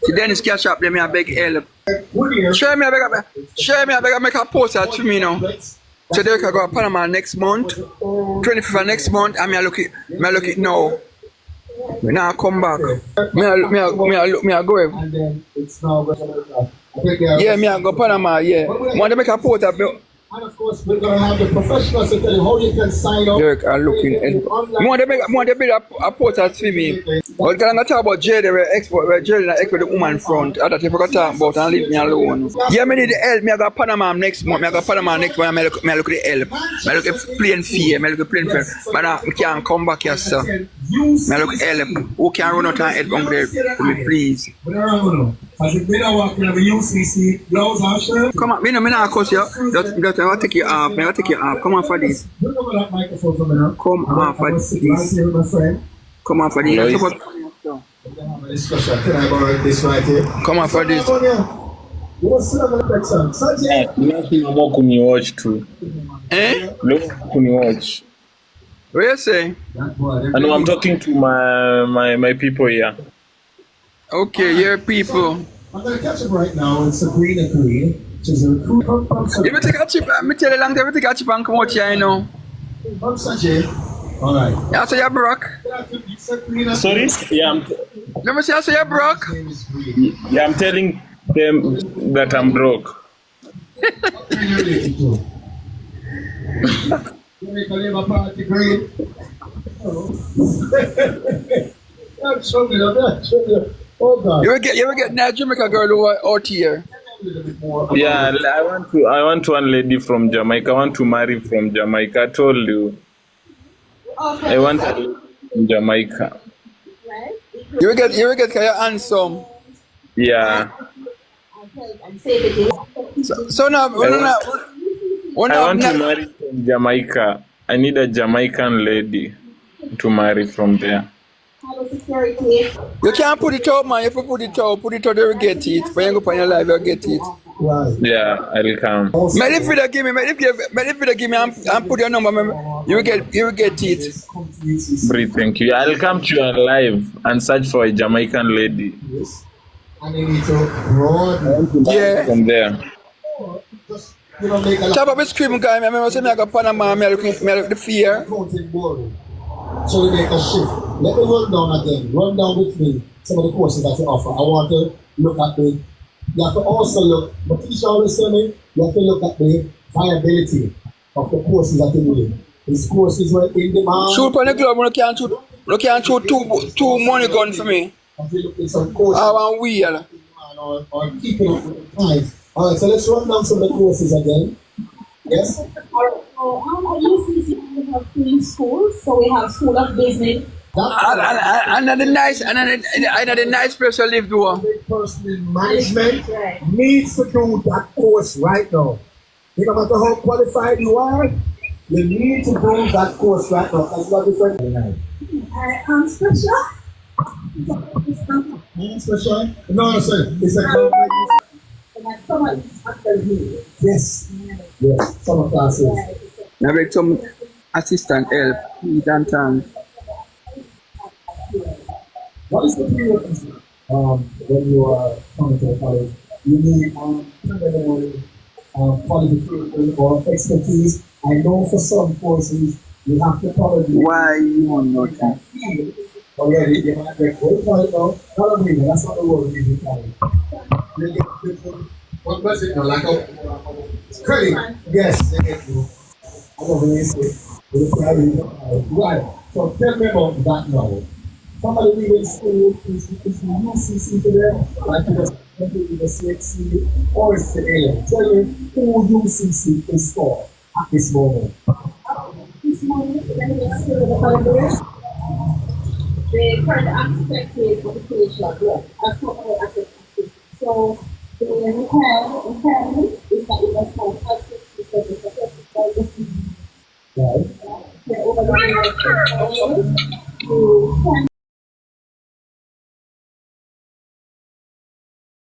See Dennis cash up, me I beg help. Share me, I beg, make a post that to me now. So Derrick I go to Panama next month, 25th of next month, and me I look it now. Me now come back. Me I go. Yeah, me I go Panama. Yeah, want to make a post that. And of course, we're going to have the professionals to tell you how you can sign up. Derrick, I'm looking. Want to build a portal to me. We're going to talk about Jade, we're Jade and expert the woman front. Other people got talk about and leave me alone. Yeah, me need the help. Me I got Panama next month. Me I got Panama next month. Me look at the help. Me look at plane fee. Me look at plane fare. But I can't come back here, sir. Me look at help. Who can run out and help on there for me, please? Come on, me not cuss you. Just I take you off. I take you off. Come on for this. Come on for this. Come on for this. Come on for this. Look kuni watch too. Look kuni watch. What you say? I know I'm talking to my people here. Okay, your people. I'm going to catch him right now. It's Sabrina Green. She's a recruit from you me take a chip, me tell you long time, take a chip and come out here, you know. Alright. Yeah, so you're broke. Sorry? Yeah, Let me say, so you're broke. I'm telling them that I'm broke. You ever get that Jamaica girl who are out here? Yeah, I want one lady from Jamaica. I want to marry from Jamaica. I told you. I want a lady from Jamaica. You will get cause you're handsome. Yeah. So now, I want to marry from Jamaica. I need a Jamaican lady to marry from there. You can't put it out, man. If you put it out, they will get it. When you go on your live, you'll get it. Right. Yeah, I'll come. If you give me and put your number, you will get it. Breathe, thank you. I'll come to you live and search for a Jamaican lady. And then need to run. Yeah. From there. Top of the scream guy, I remember saying I got Panama, I look the fear. So we make a shift. Let me run down again. Run down with me some of the courses that you offer. I want to look at the. You have to also look. But teacher always tell me you have to look at the viability of the courses that you're doing. These courses were in demand. Shoot on the club, you can't shoot two money gun for me. I want wheel. Or keeping up with the times. All right, so let's run down some of the courses again. Yes? At UCC, we have 3 schools. So we have School of Business. And the nice person live do. Every person in management needs to do that course right now. No matter how qualified you are, you need to do that course right now. That's not different. I'm special. Special? No, sir. It's a government. Yes. Yes. Summer classes. I make some assistant help. And times. What is the prerequisite when you are coming to the college? You need preliminary qualification or expertise. I know for some courses you have to probably. Why you want not to? Already, you might get good point now. Not only that, that's not the word we use. What was it now? Like a credit? Yes, they get you. I don't really say. Right. So tell me about that now. Somebody leaving school is the UCC for them, like it was the CXC or it's the A. Tell me who UCC is for at this moment. This moment, let me explain the collaboration. The current aspect is education. That's what I aspect. So the requirement is that you must have access to certain right.